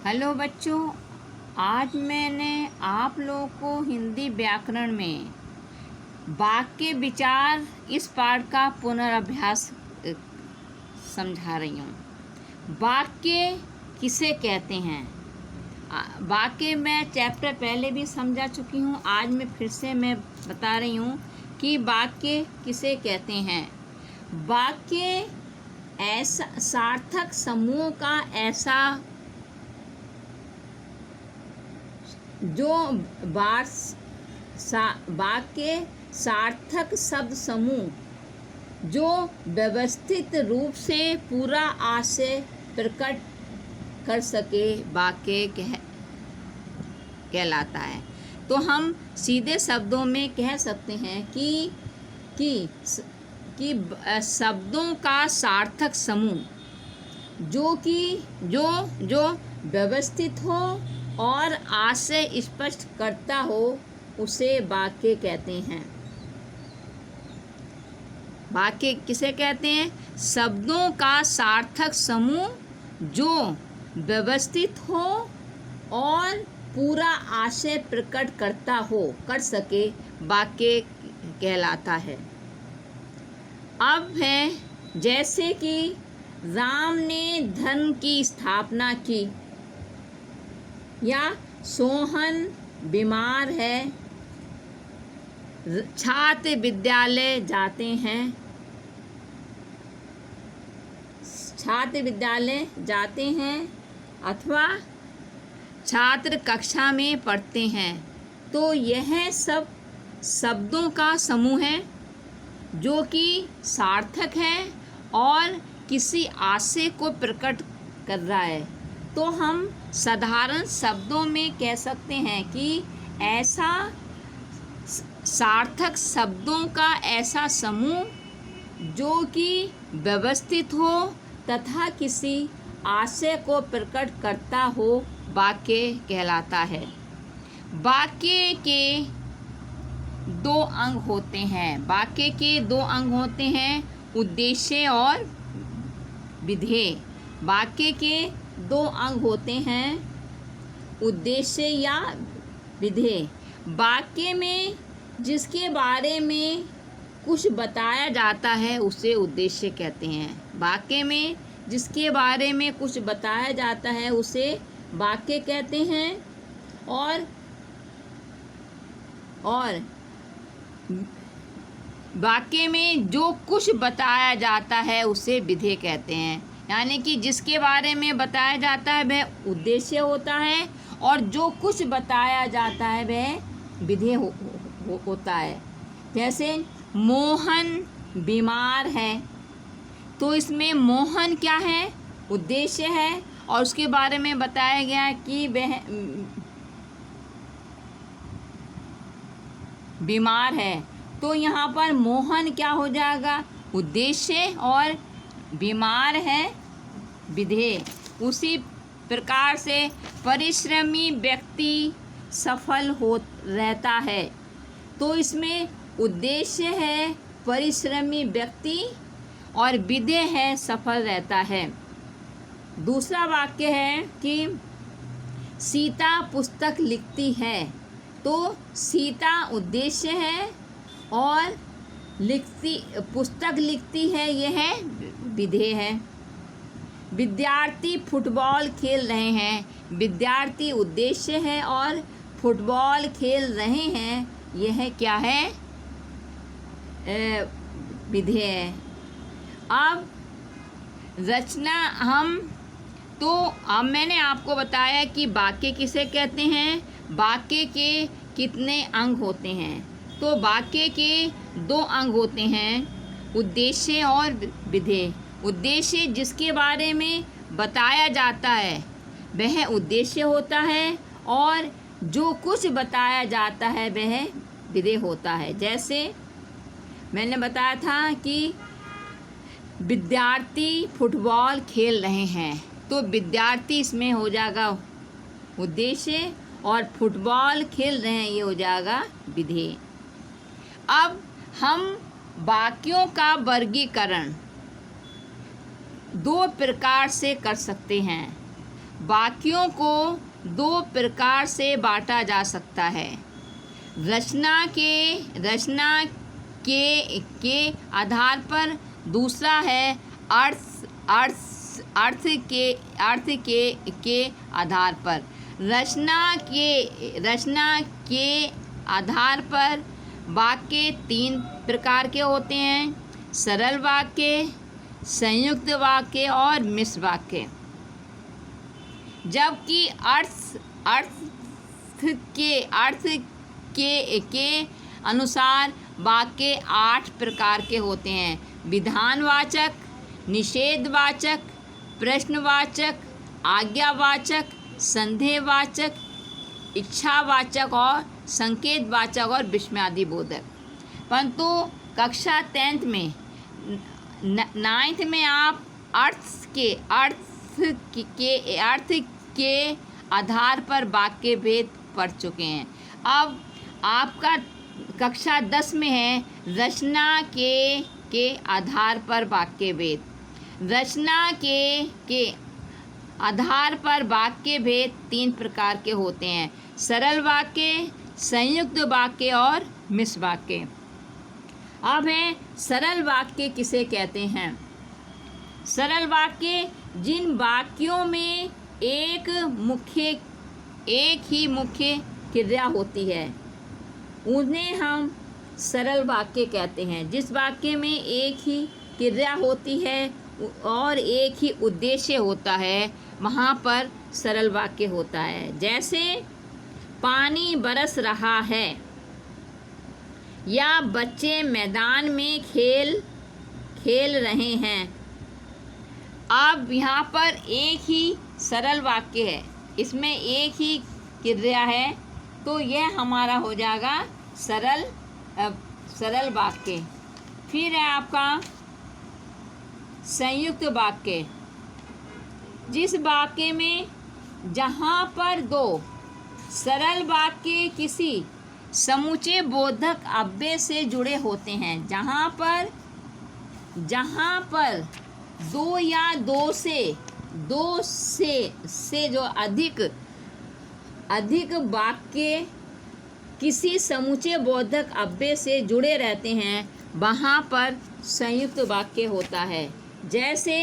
Hello बच्चों, आज मैंने आप लोगों को हिंदी व्याकरण में वाक्य विचार इस पाठ का पुनर्अभ्यास समझा रही हूँ। वाक्य किसे कहते हैं? वाक्य मैं चैप्टर पहले भी समझा चुकी हूँ, आज मैं फिर से बता रही हूँ कि वाक्य किसे कहते हैं। वाक्य ऐसा सार्थक समूह का ऐसा जो वाक्य सार्थक शब्द समूह जो व्यवस्थित रूप से पूरा आशय प्रकट कर सके वाक्य कहलाता है। तो हम सीधे शब्दों में कह सकते हैं कि शब्दों का सार्थक समूह जो व्यवस्थित हो और आशय स्पष्ट करता हो उसे वाक्य कहते हैं। वाक्य किसे कहते हैं? शब्दों का सार्थक समूह जो व्यवस्थित हो और पूरा आशय प्रकट कर सके वाक्य कहलाता है। अब है जैसे कि राम ने धर्म की स्थापना की, या सोहन बीमार है, छात्र विद्यालय जाते हैं अथवा छात्र कक्षा में पढ़ते हैं। तो यह सब शब्दों का समूह है जो कि सार्थक है और किसी आशय को प्रकट कर रहा है। तो हम साधारण शब्दों में कह सकते हैं कि ऐसा सार्थक शब्दों का ऐसा समूह जो कि व्यवस्थित हो तथा किसी आशय को प्रकट करता हो वाक्य कहलाता है। वाक्य के दो अंग होते हैं। वाक्य के दो अंग होते हैं, उद्देश्य और विधेय। वाक्य के दो अंग होते हैं, उद्देश्य या विधेय। वाक्य में जिसके बारे में कुछ बताया जाता है उसे उद्देश्य कहते हैं। वाक्य में जिसके बारे में कुछ बताया जाता है उसे वाक्य कहते हैं। और वाक्य में जो कुछ बताया जाता है उसे विधेय कहते हैं। यानी कि जिसके बारे में बताया जाता है वह उद्देश्य होता है और जो कुछ बताया जाता है वह विधेय होता है। जैसे मोहन बीमार है, तो इसमें मोहन क्या है? उद्देश्य है और उसके बारे में बताया गया कि वह बीमार है। तो यहाँ पर मोहन क्या हो जाएगा? उद्देश्य और बीमार है विधेय। उसी प्रकार से परिश्रमी व्यक्ति सफल रहता है, तो इसमें उद्देश्य है परिश्रमी व्यक्ति और विधेय है सफल रहता है। दूसरा वाक्य है कि सीता पुस्तक लिखती है, तो सीता उद्देश्य है और पुस्तक लिखती है यह विधेय है। विद्यार्थी फुटबॉल खेल रहे हैं, विद्यार्थी उद्देश्य है और फुटबॉल खेल रहे हैं यह क्या है? विधेय है। अब रचना अब मैंने आपको बताया कि वाक्य किसे कहते हैं। वाक्य के कितने अंग होते हैं? तो वाक्य के दो अंग होते हैं, उद्देश्य और विधेय। उद्देश्य जिसके बारे में बताया जाता है वह उद्देश्य होता है और जो कुछ बताया जाता है वह विधेय होता है। जैसे मैंने बताया था कि विद्यार्थी फुटबॉल खेल रहे हैं, तो विद्यार्थी इसमें हो जाएगा उद्देश्य और फुटबॉल खेल रहे हैं ये हो जाएगा विधेय। अब हम वाक्यों का वर्गीकरण दो प्रकार से कर सकते हैं। वाक्यों को दो प्रकार से बांटा जा सकता है। रचना के आधार पर, दूसरा है अर्थ के आधार पर। रचना के आधार पर वाक्य तीन प्रकार के होते हैं: सरल वाक्य, संयुक्त वाक्य और मिश्र वाक्य। जबकि अर्थ के अनुसार वाक्य 8 प्रकार के होते हैं: विधानवाचक, निषेधवाचक, प्रश्नवाचक, आज्ञावाचक, संदेहवाचक, इच्छावाचक और संकेतवाचक और विस्मयादिबोधक। परंतु कक्षा 10th में 9th में आप अर्थ के आधार पर वाक्य भेद पढ़ चुके हैं। अब आपका कक्षा 10 में है रचना के आधार पर वाक्य भेद। रचना के आधार पर वाक्य भेद 3 प्रकार के होते हैं: सरल वाक्य, संयुक्त वाक्य और मिश्र वाक्य। अब है सरल वाक्य किसे कहते हैं? सरल वाक्य जिन वाक्यों में एक ही मुख्य क्रिया होती है उन्हें हम सरल वाक्य कहते हैं। जिस वाक्य में एक ही क्रिया होती है और एक ही उद्देश्य होता है वहाँ पर सरल वाक्य होता है। जैसे पानी बरस रहा है या बच्चे मैदान में खेल रहे हैं। अब यहाँ पर एक ही सरल वाक्य है, इसमें एक ही क्रिया है, तो यह हमारा हो जाएगा सरल वाक्य। फिर है आपका संयुक्त वाक्य। जिस वाक्य में जहाँ पर दो सरल वाक्य किसी समूचे बोधक अव्यय से जुड़े होते हैं, जहाँ पर दो या दो से जो अधिक वाक्य किसी समूचे बोधक अव्यय से जुड़े रहते हैं वहाँ पर संयुक्त वाक्य होता है। जैसे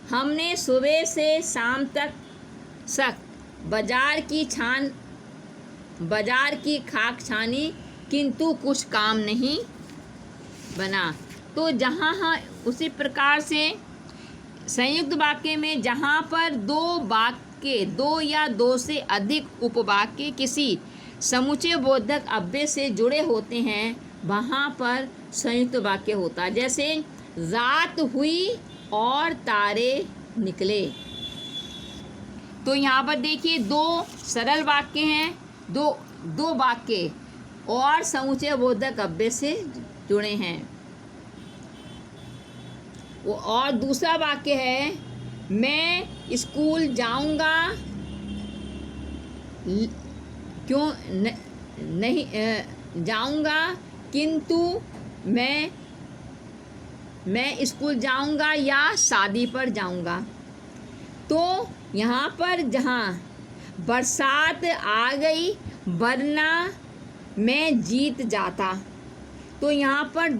हमने सुबह से शाम तक बाजार की खाक छानी किंतु कुछ काम नहीं बना। तो जहाँ उसी प्रकार से संयुक्त वाक्य में जहाँ पर दो या दो से अधिक उपवाक्य किसी समुच्चय बोधक अव्यय से जुड़े होते हैं वहाँ पर संयुक्त वाक्य होता है। जैसे रात हुई और तारे निकले। तो यहाँ पर देखिए दो सरल वाक्य हैं, दो वाक्य और समुच्चय बोधक अव्यय से जुड़े हैं। और दूसरा वाक्य है मैं स्कूल जाऊंगा क्यों नहीं जाऊंगा किंतु मैं स्कूल जाऊंगा या शादी पर जाऊंगा। तो यहाँ पर जहाँ बरसात आ गई वरना मैं जीत जाता। तो यहाँ पर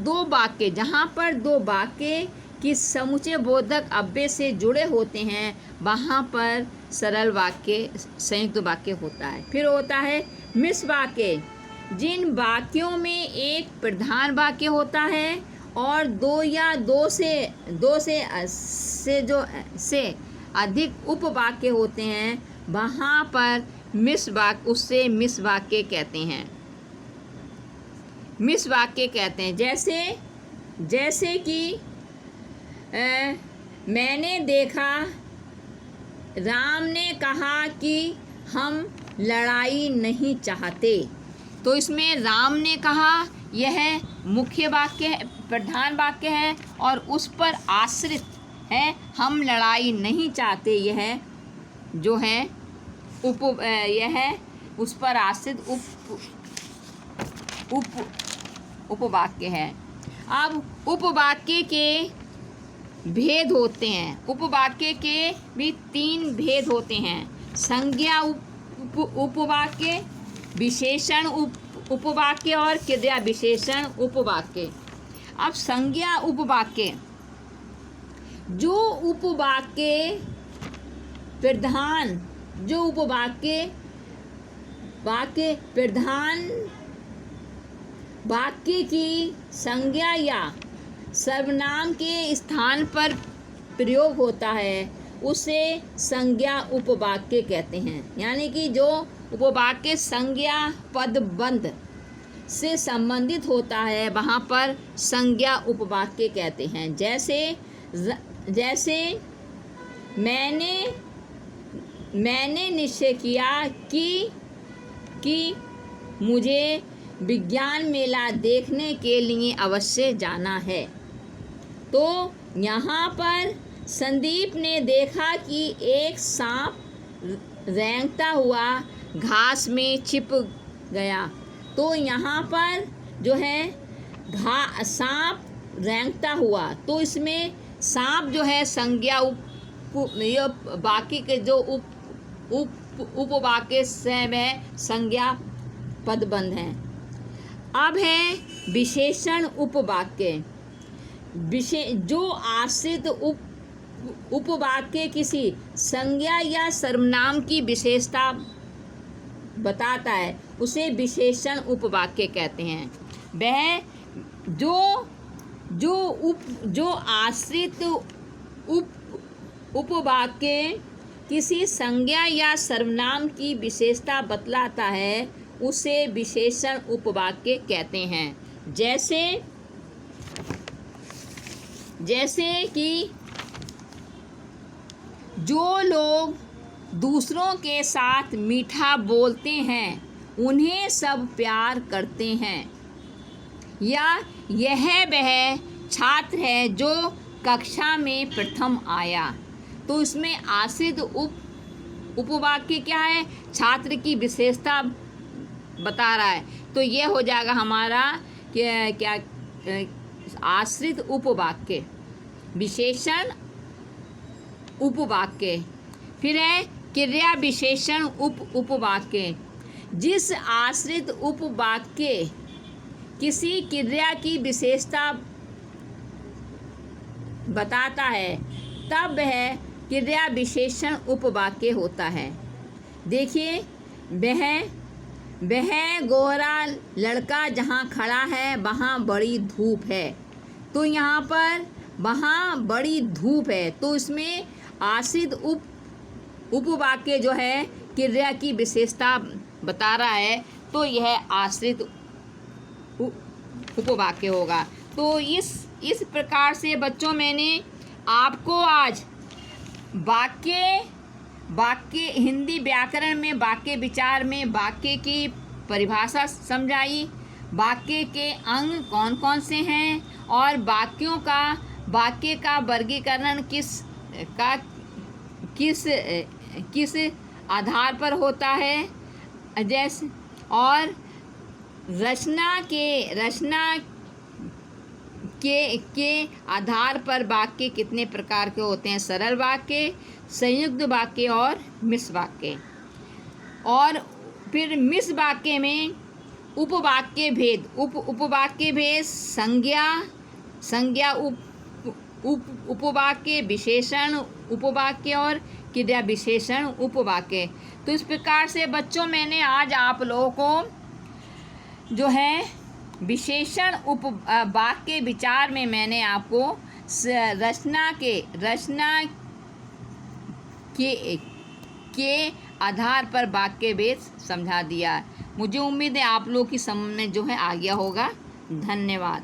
जहाँ पर दो वाक्य कि समुच्चय बोधक अव्यय से जुड़े होते हैं वहाँ पर सरल वाक्य संयुक्त वाक्य होता है। फिर होता है मिश्र वाक्य। जिन वाक्यों में एक प्रधान वाक्य होता है और दो या दो से अधिक उपवाक्य होते हैं वहाँ पर मिश्र वाक्य कहते हैं। मिश्र वाक्य कहते हैं जैसे कि मैंने देखा राम ने कहा कि हम लड़ाई नहीं चाहते। तो इसमें राम ने कहा यह मुख्य वाक्य है, प्रधान वाक्य है और उस पर आश्रित है हम लड़ाई नहीं चाहते, यह जो है यह उस पर आश्रित उपवाक्य है। अब उपवाक्य के भेद होते हैं। उपवाक्य के भी 3 भेद होते हैं। संज्ञा उपवाक्य, विशेषण उपवाक्य और क्रिया विशेषण उपवाक्य। अब संज्ञा उपवाक्य, जो उपवाक्य प्रधान वाक्य की संज्ञा या सर्वनाम के स्थान पर प्रयोग होता है उसे संज्ञा उपवाक्य कहते हैं। यानी कि जो उपवाक्य संज्ञा पदबंध से संबंधित होता है वहाँ पर संज्ञा उपवाक्य कहते हैं। जैसे मैंने निश्चय किया कि मुझे विज्ञान मेला देखने के लिए अवश्य जाना है। तो यहाँ पर संदीप ने देखा कि एक सांप रेंगता हुआ घास में छिप गया। तो यहाँ पर जो है सांप रेंगता हुआ, तो इसमें सांप जो है संज्ञा बाकी के जो उपवाक्य से वह संज्ञा पदबंध हैं। अब है विशेषण उपवाक्य। जो आश्रित उपवाक्य किसी संज्ञा या सर्वनाम की विशेषता बताता है उसे विशेषण उपवाक्य कहते हैं। वह जो आश्रित उपवाक्य किसी संज्ञा या सर्वनाम की विशेषता बतलाता है उसे विशेषण उपवाक्य कहते हैं। जैसे कि जो लोग दूसरों के साथ मीठा बोलते हैं उन्हें सब प्यार करते हैं। या यह वह छात्र है जो कक्षा में प्रथम आया। तो इसमें आश्रित उपवाक्य क्या है? छात्र की विशेषता बता रहा है। तो ये हो जाएगा हमारा क्या आश्रित उपवाक्य, विशेषण उपवाक्य। फिर है क्रिया विशेषण उपवाक्य। जिस आश्रित उपवाक्य किसी क्रिया की विशेषता बताता है तब वह क्रिया विशेषण उपवाक्य होता है। देखिए, वह गोरा लड़का जहाँ खड़ा है वहाँ बड़ी धूप है। तो यहाँ पर वहाँ बड़ी धूप है, तो इसमें आश्रित उपवाक्य जो है क्रिया की विशेषता बता रहा है, तो यह आश्रित उपवाक्य होगा। तो इस प्रकार से बच्चों मैंने आपको आज वाक्य हिंदी व्याकरण में वाक्य विचार में वाक्य की परिभाषा समझाई, वाक्य के अंग कौन कौन से हैं और वाक्य का वर्गीकरण किस आधार पर होता है, जैसे और रचना के आधार पर वाक्य कितने प्रकार के होते हैं, सरल वाक्य, संयुक्त वाक्य और मिश्र वाक्य। और फिर मिश्र वाक्य में उपवाक्य भेद, उपवाक्य भेद, संज्ञा उपवाक्य, विशेषण उपवाक्य और क्रिया विशेषण उपवाक्य। तो इस प्रकार से बच्चों मैंने आज आप लोगों को जो है विशेषण वाक्य विचार में मैंने आपको रचना के आधार पर वाक्य भेद समझा दिया। मुझे उम्मीद है आप लोग की समझ में जो है आ गया होगा। धन्यवाद।